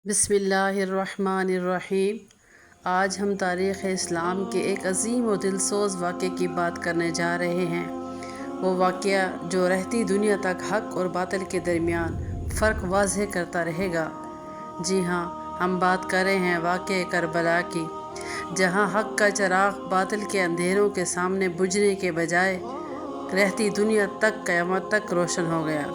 بسم اللہ الرحمن الرحیم۔ آج ہم تاریخ اسلام کے ایک عظیم و دلسوز واقعے کی بات کرنے جا رہے ہیں۔ وہ واقعہ جو رہتی دنیا تک حق اور باطل کے درمیان فرق واضح کرتا رہے گا۔ جی ہاں، ہم بات کر رہے ہیں واقعہ کربلا کی، جہاں حق کا چراغ باطل کے اندھیروں کے سامنے بجھنے کے بجائے رہتی دنیا تک قیامت تک روشن ہو گیا۔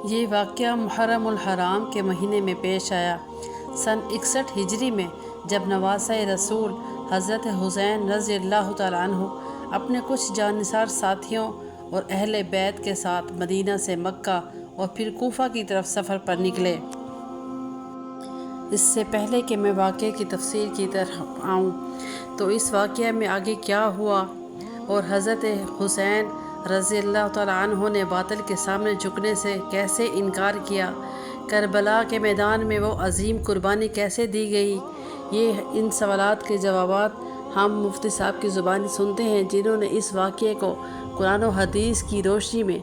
یہ واقعہ محرم الحرام کے مہینے میں پیش آیا، سن 61 ہجری میں، جب نواسہ رسول حضرت حسین رضی اللہ تعالیٰ عنہ اپنے کچھ جاننثار ساتھیوں اور اہل بیت کے ساتھ مدینہ سے مکہ اور پھر کوفہ کی طرف سفر پر نکلے۔ اس سے پہلے کہ میں واقعے کی تفصیل کی طرف آؤں تو اس واقعہ میں آگے کیا ہوا اور حضرت حسین رضی اللہ تعالیٰ عنہ نے باطل کے سامنے جھکنے سے کیسے انکار کیا، کربلا کے میدان میں وہ عظیم قربانی کیسے دی گئی، ان سوالات کے جوابات ہم مفتی صاحب کی زبانی سنتے ہیں، جنہوں نے اس واقعے کو قرآن و حدیث کی روشنی میں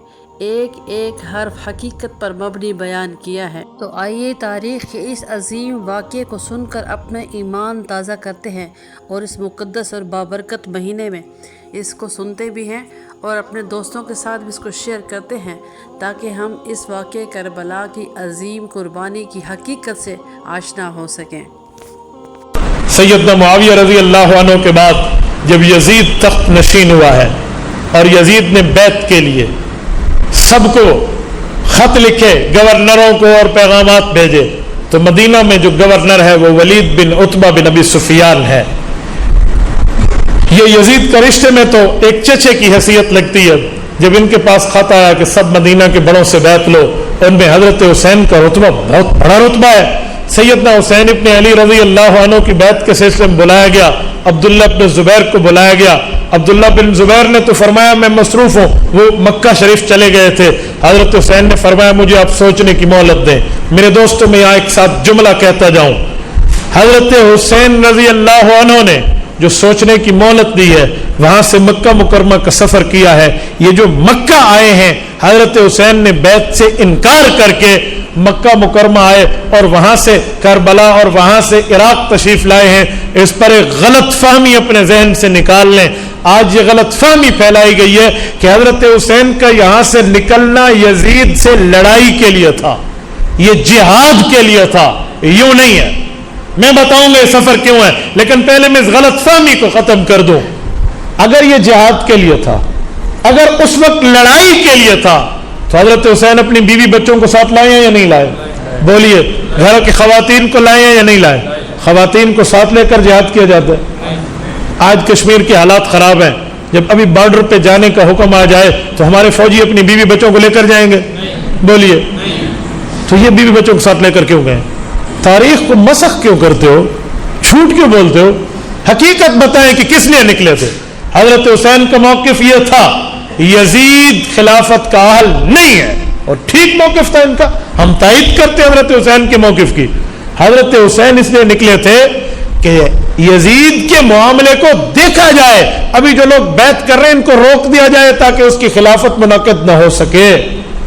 ایک ایک حرف حقیقت پر مبنی بیان کیا ہے۔ تو آئیے تاریخ کے اس عظیم واقعے کو سن کر اپنا ایمان تازہ کرتے ہیں اور اس مقدس اور بابرکت مہینے میں اس کو سنتے بھی ہیں اور اپنے دوستوں کے ساتھ بھی اس کو شیئر کرتے ہیں، تاکہ ہم اس واقعہ کربلا کی عظیم قربانی کی حقیقت سے آشنا ہو سکیں۔ سیدنا معاویہ رضی اللہ عنہ کے بعد جب یزید تخت نشین ہوا ہے اور یزید نے بیعت کے لیے سب کو خط لکھے، گورنروں کو اور پیغامات بھیجے، تو مدینہ میں جو گورنر ہے وہ ولید بن عتبہ بن ابی سفیان ہے۔ یہ یزید کا رشتے میں تو ایک چچے کی حیثیت لگتی ہے۔ جب ان کے پاس خط آیا کہ سب مدینہ کے بڑوں سے بیعت لو، ان میں حضرت حسین کا رتبہ بہت بڑا رتبہ ہے۔ سیدنا حسین ابن علی رضی اللہ عنہ کی بیعت کے سلسلے میں بلایا گیا، عبداللہ بن زبیر کو بلایا گیا۔ عبداللہ بن زبیر نے تو فرمایا میں مصروف ہوں، وہ مکہ شریف چلے گئے تھے۔ حضرت حسین نے فرمایا مجھے آپ سوچنے کی مہلت دیں، میرے دوستوں میں یہاں ایک ساتھ جملہ کہتا جاؤں۔ حضرت حسین رضی اللہ عنہ نے جو سوچنے کی مہلت دی ہے، وہاں سے مکہ مکرمہ کا سفر کیا ہے۔ یہ جو مکہ آئے ہیں، حضرت حسین نے بیعت سے انکار کر کے مکہ مکرمہ آئے اور وہاں سے کربلا اور وہاں سے عراق تشریف لائے ہیں۔ اس پر ایک غلط فہمی اپنے ذہن سے نکال لیں۔ آج یہ غلط فہمی پھیلائی گئی ہے کہ حضرت حسین کا یہاں سے نکلنا یزید سے لڑائی کے لیے تھا، یہ جہاد کے لیے تھا، یوں نہیں ہے۔ میں بتاؤں گا یہ سفر کیوں ہے، لیکن پہلے میں اس غلط فہمی کو ختم کر دوں۔ اگر یہ جہاد کے لیے تھا، اگر اس وقت لڑائی کے لیے تھا، تو حضرت حسین اپنی بیوی بچوں کو ساتھ لائے ہیں یا نہیں لائے؟ بولیے، گھر کی خواتین کو لائے ہیں یا نہیں لائے؟ خواتین کو ساتھ لے کر جہاد کیا جاتا ہے۔ آج کشمیر کے حالات خراب ہیں، جب ابھی بارڈر پہ جانے کا حکم آ جائے تو ہمارے فوجی اپنی بیوی بچوں کو لے کر جائیں گے؟ بولیے، تو یہ بیوی بچوں کو ساتھ لے کر کیوں گئے؟ تاریخ کو مسخ کیوں کرتے ہو، جھوٹ کیوں بولتے ہو؟ حقیقت بتائیں کہ کس لیے نکلے تھے۔ حضرت حسین کا موقف یہ تھا، یزید خلافت کا اہل نہیں ہے، اور ٹھیک موقف تھا ان کا، ہم تائید کرتے ہیں حضرت حسین کے موقف کی۔ حضرت حسین اس لیے نکلے تھے کہ یزید کے معاملے کو دیکھا جائے، ابھی جو لوگ بیعت کر رہے ہیں ان کو روک دیا جائے تاکہ اس کی خلافت منعقد نہ ہو سکے۔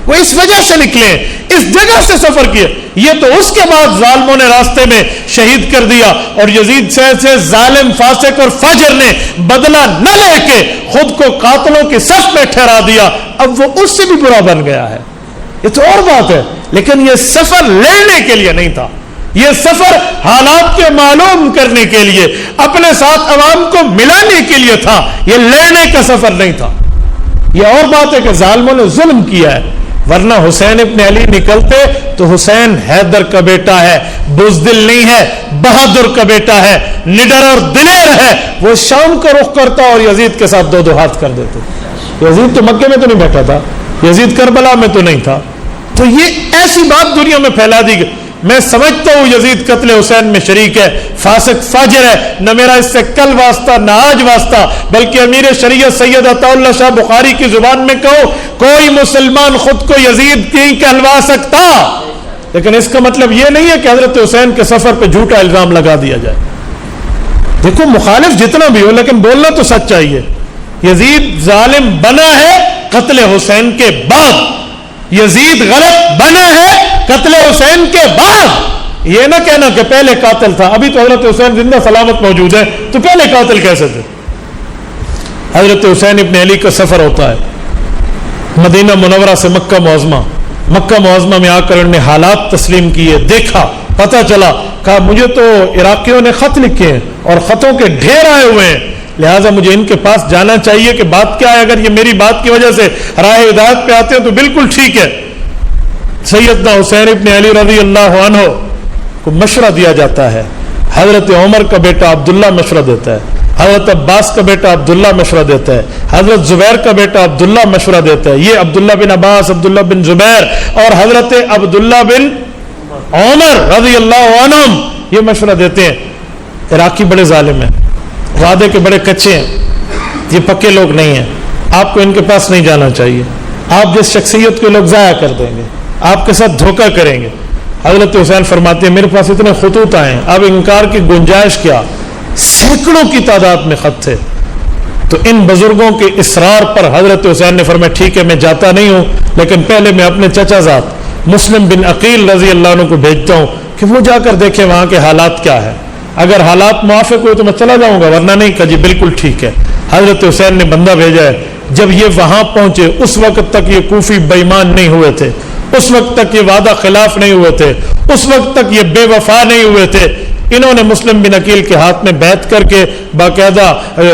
وہ اس وجہ سے نکلے، اس جگہ سے سفر کیے۔ یہ تو اس کے بعد ظالموں نے راستے میں شہید کر دیا، اور یزید سے ظالم فاسق اور فاجر نے بدلہ نہ لے کے خود کو قاتلوں کی صف میں ٹھہرا دیا، اب وہ اس سے بھی برا بن گیا ہے۔ یہ تو اور بات ہے، لیکن یہ سفر لڑنے کے لیے نہیں تھا، یہ سفر حالات کے معلوم کرنے کے لیے، اپنے ساتھ عوام کو ملانے کے لیے تھا، یہ لڑنے کا سفر نہیں تھا۔ یہ اور بات ہے کہ ظالموں نے ظلم کیا ہے، ورنہ حسین ابن علی نکلتے تو حسین حیدر کا بیٹا ہے، بزدل نہیں ہے، بہادر کا بیٹا ہے، نڈر اور دلیر ہے۔ وہ شام کا رخ کرتا اور یزید کے ساتھ دو دو ہاتھ کر دیتے۔ یزید تو مکے میں تو نہیں بیٹھا تھا، یزید کربلا میں تو نہیں تھا۔ تو یہ ایسی بات دنیا میں پھیلا دی گئی۔ میں سمجھتا ہوں یزید قتل حسین میں شریک ہے، فاسق فاجر ہے، نہ میرا اس سے کل واسطہ نہ آج واسطہ، بلکہ امیر شریعت سید عطا اللہ شاہ بخاری کی زبان میں کہو، کوئی مسلمان خود کو یزید نہیں کہلوا سکتا۔ لیکن اس کا مطلب یہ نہیں ہے کہ حضرت حسین کے سفر پہ جھوٹا الزام لگا دیا جائے۔ دیکھو، مخالف جتنا بھی ہو لیکن بولنا تو سچ چاہیے۔ یزید ظالم بنا ہے قتل حسین کے بعد، یزید غلط بنا ہے قتل حسین کے بعد یہ نہ کہنا کہ پہلے قاتل تھا. ابھی تو حضرت حسین زندہ سلامت موجود ہے تو پہلے قاتل کیسے تھے؟ حضرت حسین ابن علی کا سفر ہوتا ہے مدینہ منورہ سے مکہ معظمہ میں آ کر انہوں نے حالات تسلیم کیے, دیکھا, پتہ چلا, کہا مجھے تو عراقیوں نے خط لکھے ہیں اور خطوں کے ڈھیر آئے ہوئے ہیں, لہٰذا مجھے ان کے پاس جانا چاہیے کہ بات کیا ہے. اگر یہ میری بات کی وجہ سے راہ ہدایت پہ آتے ہیں تو بالکل ٹھیک ہے. سیدنا حسین ابن علی رضی اللہ عنہ کو مشورہ دیا جاتا ہے. حضرت عمر کا بیٹا عبداللہ مشورہ دیتا ہے, حضرت عباس کا بیٹا عبداللہ مشورہ دیتا ہے, حضرت زبیر کا بیٹا عبداللہ مشورہ دیتا ہے. یہ عبداللہ بن عباس, عبداللہ بن زبیر اور حضرت عبداللہ بن عمر رضی اللہ عنہم یہ مشورہ دیتے ہیں. عراقی بڑے ظالم ہیں, وعدے کے بڑے کچے ہیں, یہ پکے لوگ نہیں ہیں, آپ کو ان کے پاس نہیں جانا چاہیے. آپ جس شخصیت کو لوگ ضائع کر دیں گے, آپ کے ساتھ دھوکہ کریں گے. حضرت حسین فرماتے ہیں میرے پاس اتنے خطوط آئے ہیں, اب انکار کی گنجائش کیا, سینکڑوں کی تعداد میں خط تھے. تو ان بزرگوں کے اصرار پر حضرت حسین نے فرمایا ٹھیک ہے میں جاتا نہیں ہوں, لیکن پہلے میں اپنے چچا زاد مسلم بن عقیل رضی اللہ عنہ کو بھیجتا ہوں کہ وہ جا کر دیکھیں وہاں کے حالات کیا ہے, اگر حالات موافق ہوئے تو میں چلا جاؤں گا, ورنہ نہیں. کہا جی بالکل ٹھیک ہے. حضرت حسین نے بندہ بھیجا ہے. جب یہ وہاں پہنچے اس وقت تک یہ کوفی بے ایمان نہیں ہوئے تھے, اس وقت تک یہ وعدہ خلاف نہیں ہوئے تھے, اس وقت تک یہ بے وفا نہیں ہوئے تھے. انہوں نے مسلم بن عقیل کے ہاتھ میں بیعت کر کے باقاعدہ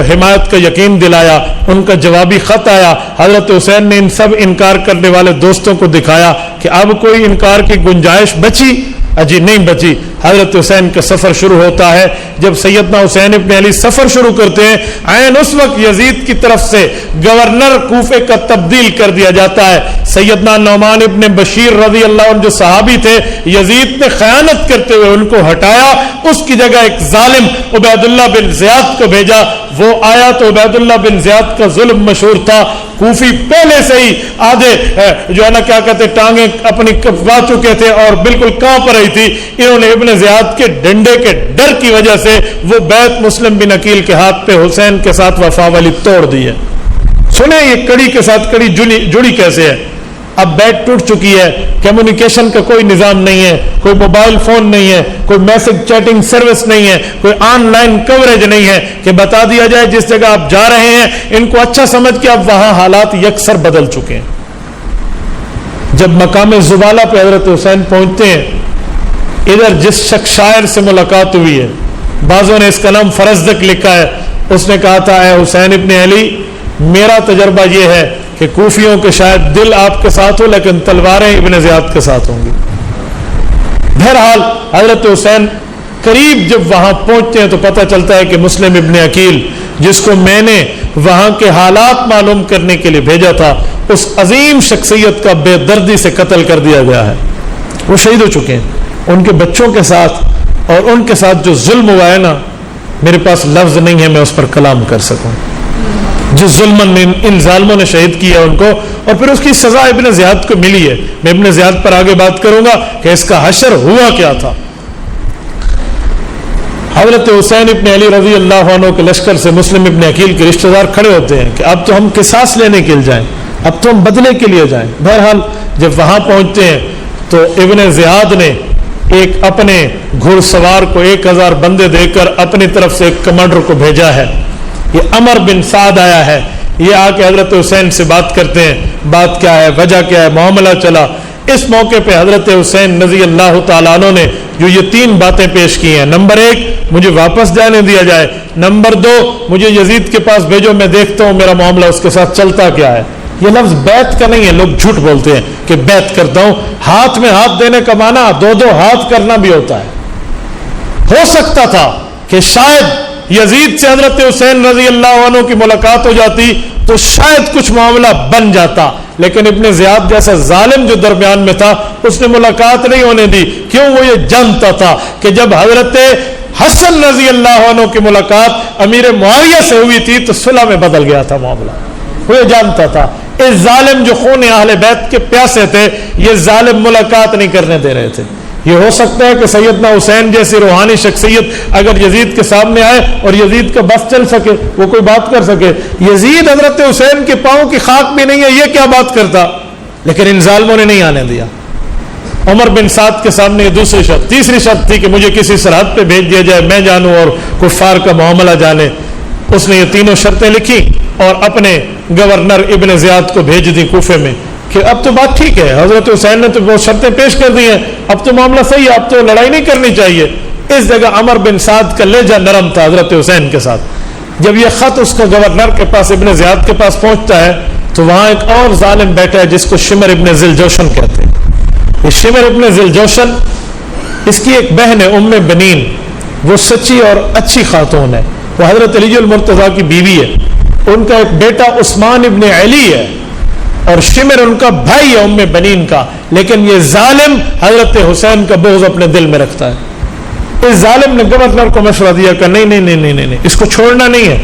حمایت کا یقین دلایا. ان کا جوابی خط آیا. حضرت حسین نے ان سب انکار کرنے والے دوستوں کو دکھایا کہ اب کوئی انکار کی گنجائش بچی؟ اجی نہیں بچی. حضرت حسین کا سفر شروع ہوتا ہے. جب سیدنا حسین ابن علی سفر شروع کرتے ہیں, عین اس وقت یزید کی طرف سے گورنر کوفے کا تبدیل کر دیا جاتا ہے. سیدنا نعمان ابن بشیر رضی اللہ عنہ جو صحابی تھے, یزید نے خیانت کرتے ہوئے ان کو ہٹایا, اس کی جگہ ایک ظالم عبید اللہ بن زیاد کو بھیجا. وہ آیا تو عبید اللہ بن زیاد کا ظلم مشہور تھا. کوفی پہلے سے ہی آدھے جو ہے نا کیا کہتے ٹانگیں اپنی کپوا چکے تھے اور بالکل کانپ رہی تھی. انہوں نے ابن زیاد کے ڈنڈے کے ڈر کی وجہ سے وہ بیعت مسلم بن عقیل کے ہاتھ پہ حسین کے ساتھ وفا والی توڑ دی ہے. سنیں یہ کڑی کے ساتھ کڑی جڑی کیسے ہے. اب بیعت ٹوٹ چکی ہے, کمیونیکیشن کا کوئی نظام نہیں ہے, کوئی موبائل فون نہیں ہے, کوئی میسج چیٹنگ سروس نہیں ہے, کوئی آن لائن کوریج نہیں ہے کہ بتا دیا جائے جس جگہ آپ جا رہے ہیں ان کو اچھا سمجھ کے اب وہاں حالات یکسر بدل چکے ہیں. جب مقام زبالہ پہ حضرت حسین پہنچتے ہیں, ادھر جس شخص شاعر سے ملاقات ہوئی ہے, بعضوں نے اس کا نام فرزدق لکھا ہے, اس نے کہا تھا اے حسین ابن علی میرا تجربہ یہ ہے کہ کوفیوں کے شاید دل آپ کے ساتھ ہو لیکن تلواریں ابن زیاد کے ساتھ ہوں گی. بہرحال حضرت حسین قریب جب وہاں پہنچتے ہیں تو پتہ چلتا ہے کہ مسلم ابن عقیل جس کو میں نے وہاں کے حالات معلوم کرنے کے لیے بھیجا تھا, اس عظیم شخصیت کا بے دردی سے قتل کر دیا گیا ہے. وہ شہید ہو چکے ہیں. ان کے بچوں کے ساتھ اور ان کے ساتھ جو ظلم ہوا ہے نا, میرے پاس لفظ نہیں ہے میں اس پر کلام کر سکوں. جس ظلم ان ظالموں نے شہید کیا ان کو, اور پھر اس کی سزا ابن زیاد کو ملی ہے. میں ابن زیاد پر آگے بات کروں گا کہ اس کا حشر ہوا کیا تھا. حضرت حسین ابن علی رضی اللہ عنہ کے لشکر سے مسلم ابن عقیل کے رشتہ دار کھڑے ہوتے ہیں کہ اب تو ہم قصاص لینے کے لیے جائیں, اب تو ہم بدلے کے لیے جائیں. بہرحال جب وہاں پہنچتے ہیں تو ابن زیاد نے ایک اپنے گھڑ سوار کو 1000 بندے دے کر اپنی طرف سے ایک کمانڈر کو بھیجا ہے. یہ عمر بن سعد آیا ہے, یہ آ کے حضرت حسین سے بات کرتے ہیں. بات کیا ہے, وجہ کیا ہے, معاملہ چلا. اس موقع پہ حضرت حسین رضی اللہ تعالیٰ عنہ نے جو یہ 3 باتیں پیش کی ہیں, نمبر 1 مجھے واپس جانے دیا جائے, نمبر 2 مجھے یزید کے پاس بھیجو میں دیکھتا ہوں میرا معاملہ اس کے ساتھ چلتا کیا ہے. یہ لفظ بیعت کا نہیں ہے, لوگ جھوٹ بولتے ہیں کہ بیعت کرتا ہوں. ہاتھ میں ہاتھ دینے کا معنی 2 ہاتھ کرنا بھی ہوتا ہے. ہو سکتا تھا کہ شاید یزید سے حضرت حسین رضی اللہ عنہ کی ملاقات ہو جاتی تو شاید کچھ معاملہ بن جاتا, لیکن ابن زیاد جیسا ظالم جو درمیان میں تھا اس نے ملاقات نہیں ہونے دی. کیوں؟ وہ یہ جانتا تھا کہ جب حضرت حسن رضی اللہ عنہ کی ملاقات امیر معاویہ سے ہوئی تھی تو صلح میں بدل گیا تھا معاملہ. وہ یہ جانتا تھا اس ظالم جو خون اہل بیت کے پیاسے تھے, یہ ظالم ملاقات نہیں کرنے دے رہے تھے. یہ ہو سکتا ہے کہ سیدنا حسین جیسی روحانی شخصیت اگر یزید کے سامنے آئے اور یزید کا بس چل سکے, وہ کوئی بات کر سکے. یزید حضرت حسین کے پاؤں کی خاک بھی نہیں ہے, یہ کیا بات کرتا, لیکن ان ظالموں نے نہیں آنے دیا. عمر بن سعد کے سامنے یہ دوسری شرط. تیسری شرط تھی کہ مجھے کسی سرحد پہ بھیج دیا جائے, میں جانوں اور کفار کا معاملہ جانے. اس نے یہ تینوں شرطیں لکھی اور اپنے گورنر ابن زیاد کو بھیج دی کوفے میں کہ اب تو بات ٹھیک ہے, حضرت حسین نے تو بہت شرطیں پیش کر دی ہیں, اب تو معاملہ صحیح ہے, اب تو لڑائی نہیں کرنی چاہیے. اس جگہ عمر بن سعد کا لہجہ نرم تھا حضرت حسین کے ساتھ. جب یہ خط اس کا گورنر کے پاس ابن زیاد کے پاس پہنچتا ہے تو وہاں ایک اور ظالم بیٹھا ہے جس کو شمر ابن ذل جوشن کہتے ہیں. یہ شمر ابن ذل جوشن, اس کی ایک بہن ہے ام بنین, وہ سچی اور اچھی خاتون ہے, وہ حضرت علی المرتضیٰ کی بیوی ہے. ان کا ایک بیٹا عثمان ابن علی ہے اور شمر ان کا بھائی ہے ام بنین کا. لیکن یہ ظالم حضرت حسین کا بغض اپنے دل میں رکھتا ہے. اس ظالم نے گورنر کو مشورہ دیا کہ نہیں, اس کو چھوڑنا نہیں ہے.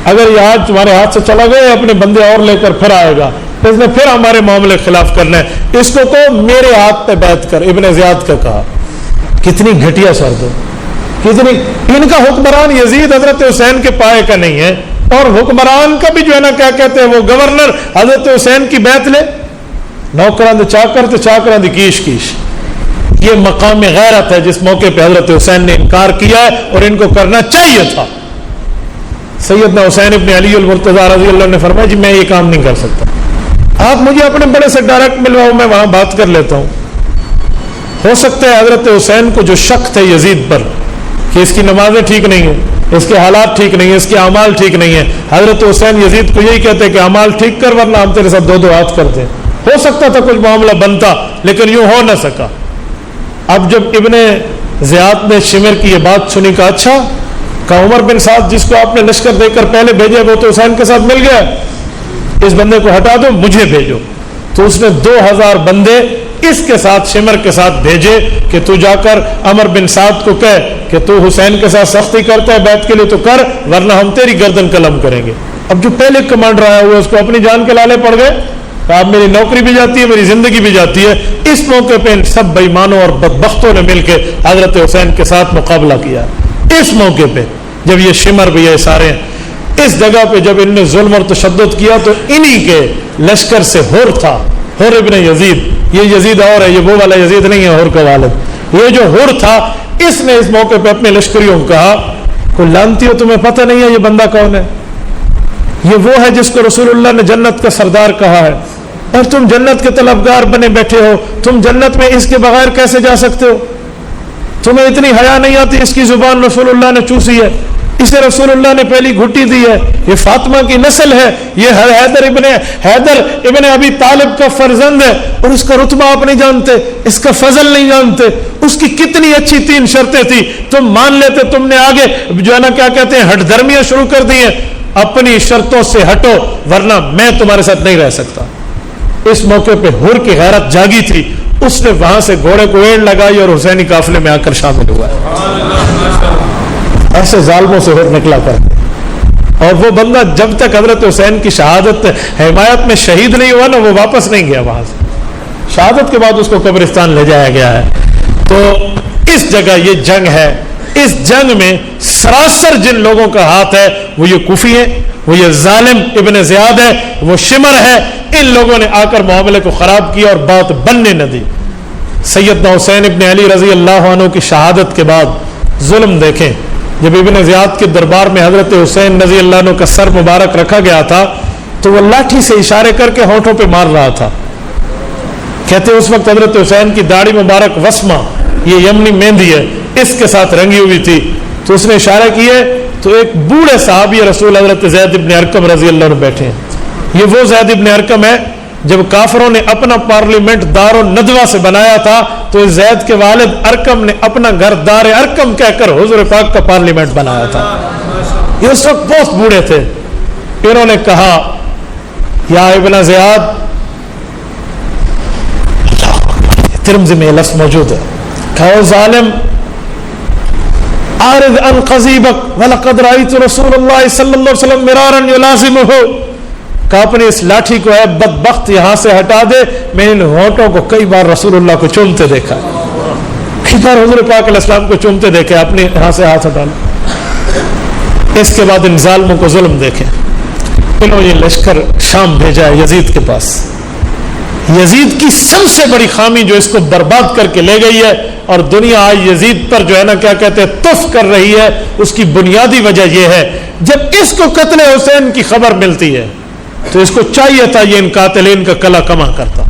اگر یہ آج تمہارے ہاتھ سے چلا گیا اپنے بندے اور لے کر پھر آئے گا, اس نے پھر ہمارے معاملے کے خلاف کرنا ہے, اس کو کہو میرے ہاتھ پہ بیعت کر. ابن زیاد کا کہا. کتنی گھٹیا سرد, کتنی. ان کا حکمران یزید حضرت حسین کے پائے کا نہیں ہے, اور حکمران کا بھی جو ہے نا کیا کہتے ہیں, وہ گورنر حضرت حسین کی بیعت لے. نوکراں دے چاکر تے چاکراں دی کیش کیش. یہ مقام غیرت ہے جس موقع پہ حضرت حسین نے انکار کیا ہے اور ان کو کرنا چاہیے تھا. سیدنا حسین ابن علی المرتضیٰ رضی اللہ عنہ نے فرمایا جی میں یہ کام نہیں کر سکتا, آپ مجھے اپنے بڑے سے ڈائریکٹ ملواؤ, میں وہاں بات کر لیتا ہوں. ہو سکتا ہے حضرت حسین کو جو شک تھے یزید پر کہ اس کی نمازیں ٹھیک نہیں ہیں, اس کے حالات ٹھیک نہیں ہیں, اس کے اعمال ٹھیک نہیں ہیں, حضرت حسین یزید کو یہی کہتے کہ اعمال ٹھیک کر ورنہ ہم تیرے ساتھ دو ہاتھ کرتے. ہو سکتا تھا کچھ معاملہ بنتا, لیکن یوں ہو نہ سکا. اب جب ابن زیاد نے شمر کی یہ بات سنی, کہا اچھا, کہ عمر بن سعد جس کو آپ نے لشکر دے کر پہلے بھیجے وہ تو حسین کے ساتھ مل گیا, اس بندے کو ہٹا دو, مجھے بھیجو. تو اس نے 2000 بندے اس کے ساتھ شمر کے ساتھ بھیجے کہ تو جا کر عمر بن سعد کو کہے کہ تو حسین کے ساتھ سختی کرتا ہے بیعت کے لیے تو کر, ورنہ ہم تیری گردن قلم کریں گے. اب جو پہلے کمانڈر آیا ہوا اس کو اپنی جان کے لالے پڑ گئے, اب میری نوکری بھی جاتی ہے, میری زندگی بھی جاتی ہے. اس موقع پہ ان سب بے ایمانوں اور بدبختوں نے مل کے حضرت حسین کے ساتھ مقابلہ کیا. اس موقع پہ جب یہ شمر بھی ہے سارے, اس جگہ پہ جب ان نے ظلم اور تشدد کیا تو انہی کے لشکر سے حر تھا, حر ابن یزید. یہ یزید اور ہے, یہ وہ والا یزید نہیں ہے حر کا والد. یہ جو حر تھا اس نے اس موقع پہ اپنے لشکریوں کو کہا کوئی لانتی ہو تمہیں پتہ نہیں ہے یہ بندہ کون ہے؟ یہ وہ ہے جس کو رسول اللہ نے جنت کا سردار کہا ہے, اور تم جنت کے طلبگار بنے بیٹھے ہو. تم جنت میں اس کے بغیر کیسے جا سکتے ہو؟ تمہیں اتنی حیا نہیں آتی؟ اس کی زبان رسول اللہ نے چوسی ہے, اسے رسول اللہ نے پہلی گھٹی دی ہے, یہ فاطمہ کی نسل ہے, یہ حیدر ابن ابی طالب کا فرزند ہے, اور اس کا رتبہ آپ نہیں جانتے, اس کا فضل نہیں جانتے. اس کی کتنی اچھی 3 شرطیں تھی, تم مان لیتے. تم نے آگے جو ہے نا کیا کہتے ہیں ہٹ دھرمیاں شروع کر دی ہیں. اپنی شرطوں سے ہٹو ورنہ میں تمہارے ساتھ نہیں رہ سکتا. اس موقع پہ حر کی غیرت جاگی تھی, اس نے وہاں سے گھوڑے کو ایڑ لگائی اور حسینی قافلے میں آ کر شامل ہوا ہے. ایسے ظالموں سے حر نکلا کرتے. اور وہ بندہ جب تک حضرت حسین کی شہادت حمایت میں شہید نہیں ہوا نا, وہ واپس نہیں گیا وہاں سے. شہادت کے بعد اس کو قبرستان لے جایا گیا ہے. تو اس جگہ یہ جنگ ہے. اس جنگ میں سراسر جن لوگوں کا ہاتھ ہے وہ یہ کوفی ہیں, وہ یہ ظالم ابن زیاد ہے, وہ شمر ہے. ان لوگوں نے آ کر معاملے کو خراب کیا اور بات بننے نہ دی. سیدنا حسین ابن علی رضی اللہ عنہ کی شہادت کے بعد ظلم دیکھیں. جب ابن زیاد کے دربار میں حضرت حسین رضی اللہ عنہ کا سر مبارک رکھا گیا تھا تو وہ لاٹھی سے اشارے کر کے ہونٹوں پہ مار رہا تھا. کہتے اس وقت حضرت حسین کی داڑھی مبارک وسمہ, یہ یمنی مہندی ہے, اس کے ساتھ رنگی ہوئی تھی. تو اس نے اشارے کیے تو ایک بوڑھے صحابی رسول حضرت زید ابن ارقم رضی اللہ عنہ بیٹھے ہیں. یہ وہ زید ابن ارقم ہے جب کافروں نے اپنا پارلیمنٹ دار الندوہ سے بنایا تھا تو زید کے والد ارقم نے اپنا گھر دار ارقم کہہ کر حضور پاک کا پارلیمنٹ بنایا تھا. یہ اس وقت بہت بوڑھے تھے. انہوں نے کہا یا ابن زیاد, ترمذی میں لفظ موجود ہے, کہو ظالم عارض عن قضیبک ولقد رأیت رسول اللہ صلی اللہ علیہ وسلم مرارا یلازمہ, کہ اپنی اس لاٹھی کو اے بدبخت یہاں سے ہٹا دے, میں ان ہونٹوں کو کئی بار رسول اللہ کو چومتے دیکھا, کئی بار حضور پاک علیہ السلام کو چومتے دیکھے, اپنے یہاں سے ہاتھ ہٹا لو. اس کے بعد ان ظالموں کو ظلم دیکھیں. انہوں نے لشکر شام بھیجا ہے یزید کے پاس. یزید کی سب سے بڑی خامی جو اس کو برباد کر کے لے گئی ہے اور دنیا آج یزید پر جو ہے نا کیا کہتے ہیں تف کر رہی ہے، اس کی بنیادی وجہ یہ ہے جب اس کو قتل حسین کی خبر ملتی ہے تو اس کو چاہیے تھا یہ ان قاتلین کا کلا کما کرتا،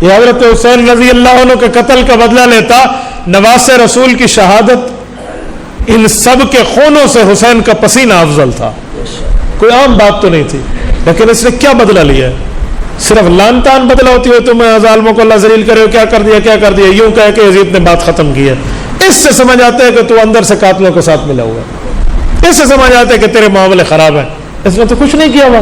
یہ حضرت حسین رضی اللہ عنہ کے قتل کا بدلہ لیتا، نواز رسول کی شہادت ان سب کے خونوں سے حسین کا پسینہ افضل تھا، کوئی عام بات تو نہیں تھی، لیکن اس نے کیا بدلہ لیا ہے؟ صرف لان تان بدلہ ہوتی ہے تم ظالموں کو اللہ ذلیل کرے ہو، کیا کر دیا یوں کہہ کے یزید نے بات ختم کی ہے۔ اس سے سمجھ آتا ہے کہ تو اندر سے قاتلوں کے ساتھ ملا ہوا ہے، اس سے سمجھ آتا ہے کہ تیرے معاملے خراب ہیں، اس نے تو کچھ نہیں کیا ہوا۔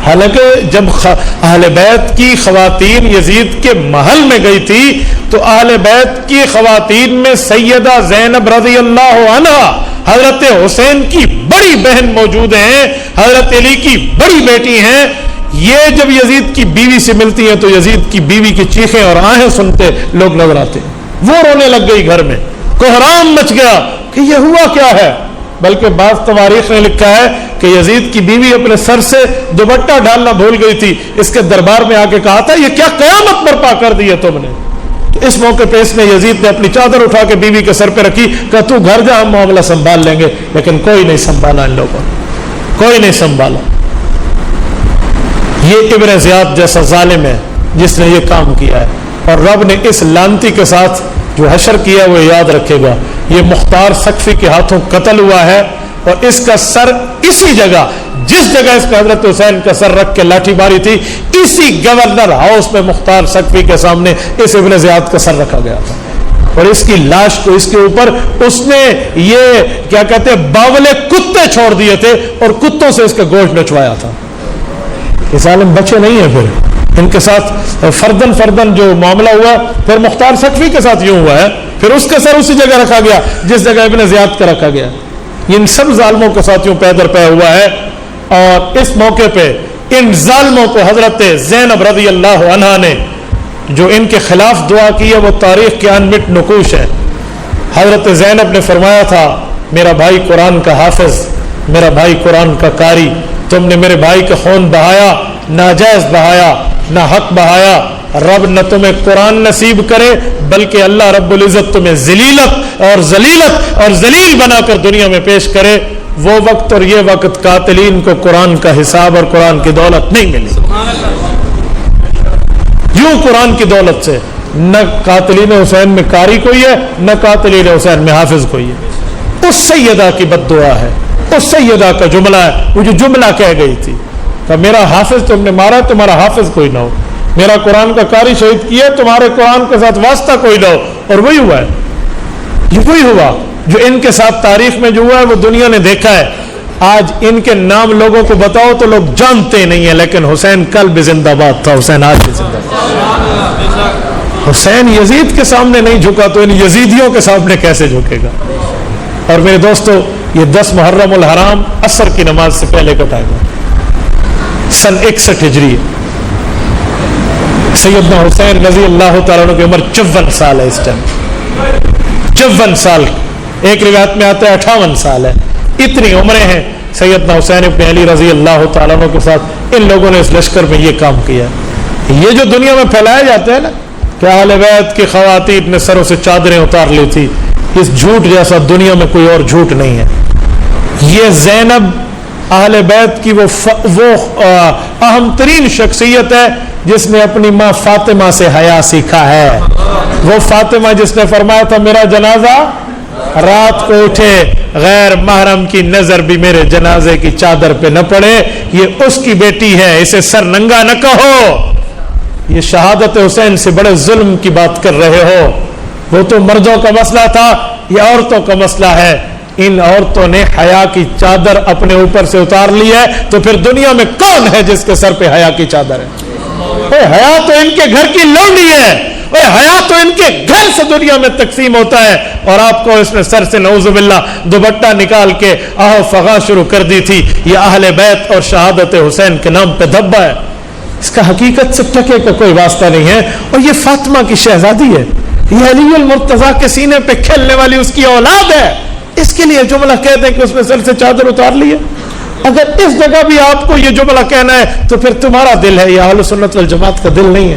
حالانکہ جب اہل بیت کی خواتین یزید کے محل میں گئی تھی تو اہل بیت کی خواتین میں سیدہ زینب رضی اللہ عنہا حضرت حسین کی بڑی بہن موجود ہیں، حضرت علی کی بڑی بیٹی ہیں، یہ جب یزید کی بیوی سے ملتی ہیں تو یزید کی بیوی کی چیخیں اور آہیں سنتے لوگ نظر آتے ہیں، وہ رونے لگ گئی، گھر میں کوہرام مچ گیا کہ یہ ہوا کیا ہے۔ بلکہ بعض تواریخ نے لکھا ہے کہ یزید کی بیوی اپنے سر سے دوپٹہ ڈالنا بھول گئی تھی، اس کے دربار میں آ کے کہا تھا یہ کیا قیامت برپا کر دی ہے تم نے۔ تو اس موقع پہ اس نے یزید نے اپنی چادر اٹھا کے بیوی کے سر پہ رکھی کہ تو گھر جا ہم معاملہ سنبھال لیں گے، لیکن کوئی نہیں سنبھالا، ان لوگوں نے کوئی نہیں سنبھالا۔ یہ ابن زیاد جیسا ظالم ہے جس نے یہ کام کیا ہے، اور رب نے اس لانتی کے ساتھ جو حشر کیا وہ یاد رکھے گا۔ یہ مختار سقفی کے ہاتھوں قتل ہوا ہے اور اس کا سر اسی جگہ جس جگہ اس کا حضرت حسین کا سر رکھ کے لاٹھی ماری تھی اسی گورنر ہاؤس میں مختار سقفی کے سامنے اس ابن زیاد کا سر رکھا گیا تھا، اور اس کی لاش کو اس کے اوپر اس نے یہ کیا کہتے ہیں باولے کتے چھوڑ دیے تھے اور کتوں سے اس کا گوشت نچوایا تھا۔ یہ ظالم بچے نہیں ہیں، پھر ان کے ساتھ فردن جو معاملہ ہوا پھر مختار سقفی کے ساتھ یوں ہوا ہے، پھر اس کا سر اسی جگہ رکھا گیا جس جگہ ابن زیاد کا رکھا گیا۔ ان سب ظالموں کے ساتھ یوں پیدر پہ ہوا ہے، اور اس موقع پہ ان ظالموں کو حضرت زینب رضی اللہ عنہا نے جو ان کے خلاف دعا کی ہے وہ تاریخ کے انمٹ نقوش ہے۔ حضرت زینب نے فرمایا تھا میرا بھائی قرآن کا حافظ، میرا بھائی قرآن کا قاری، تم نے میرے بھائی کا خون بہایا، ناجائز بہایا، نہ حق بہایا، رب نہ تمہیں قرآن نصیب کرے بلکہ اللہ رب العزت تمہیں ذلیلت اور ذلیل بنا کر دنیا میں پیش کرے۔ وہ وقت اور یہ وقت قاتلین کو قرآن کا حساب اور قرآن کی دولت نہیں ملی، یوں قرآن کی دولت سے نہ قاتلین حسین میں قاری کوئی ہے نہ قاتلین حسین میں حافظ کوئی ہے۔ اس سیدہ کی بد دعا ہے، اس سیدہ کا جملہ ہے، وہ جو جملہ کہہ گئی تھی کہ میرا حافظ تم نے مارا، تمہارا حافظ کوئی نہ ہو، میرا قرآن کا قاری شہید کیا، تمہارے قرآن کے ساتھ واسطہ کوئی نہ ہو، اور وہی ہوا ہے، یہ وہی ہوا جو ان کے ساتھ تاریخ میں جو ہوا ہے وہ دنیا نے دیکھا ہے۔ آج ان کے نام لوگوں کو بتاؤ تو لوگ جانتے نہیں ہیں، لیکن حسین کل بھی زندہ باد تھا، حسین آج بھی زندہ باد۔ حسین یزید کے سامنے نہیں جھکا تو ان یزیدیوں کے سامنے کیسے جھکے گا؟ اور میرے دوستو یہ 10 محرم الحرام عصر کی نماز سے پہلے کا ٹائم ہے، سن 61 ہجری۔ سیدنا حسین رضی اللہ تعالیٰ عنہ کی عمر 54 سال ہے اس ٹائم، 54 سال، ایک روایت میں آتا ہے 58 سال ہے، اتنی عمریں ہیں سیدنا حسین ابن علی رضی اللہ تعالیٰ عنہ کے ساتھ ان لوگوں نے اس لشکر میں یہ کام کیا۔ یہ جو دنیا میں پھیلائے جاتے ہیں نا کہ اہل بیت کی خواتین نے سروں سے چادریں اتار لی تھی، اس جھوٹ جیسا دنیا میں کوئی اور جھوٹ نہیں ہے۔ یہ زینب اہل بیت کی وہ اہم ترین شخصیت ہے جس نے اپنی ماں فاطمہ سے حیا سیکھا ہے، وہ فاطمہ جس نے فرمایا تھا میرا جنازہ رات کو اٹھے غیر محرم کی نظر بھی میرے جنازے کی چادر پہ نہ پڑے، یہ اس کی بیٹی ہے، اسے سر ننگا نہ کہو۔ یہ شہادت حسین سے بڑے ظلم کی بات کر رہے ہو، وہ تو مردوں کا مسئلہ تھا، یہ عورتوں کا مسئلہ ہے۔ ان عورتوں نے حیا کی چادر اپنے اوپر سے اتار لی ہے، تو پھر دنیا میں کون ہے جس کے سر پہ حیا کی چادر ہے؟ حیا تو ان کے گھر کی لونڈی ہے، حیا تو ان کے گھر سے دنیا میں تقسیم ہوتا ہے، اور آپ کو اس نے سر سے نعوذ باللہ دوپٹہ نکال کے آہو فغا شروع کر دی تھی۔ یہ اہل بیت اور شہادت حسین کے نام پہ دھبا ہے، اس کا حقیقت سے ٹکے کا کوئی واسطہ نہیں ہے، اور یہ فاطمہ کی شہزادی ہے، یہ علی المرتضیٰ کے سینے پہ کھیلنے والی اس کی اولاد ہے، اس کے لیے جملہ کہہ دیں کہ اس نے سر سے چادر اتار لی ہے۔ اگر اس جگہ بھی آپ کو یہ جملہ کہنا ہے تو پھر تمہارا دل ہے، یہ اہل سنت والجماعت کا دل نہیں ہے۔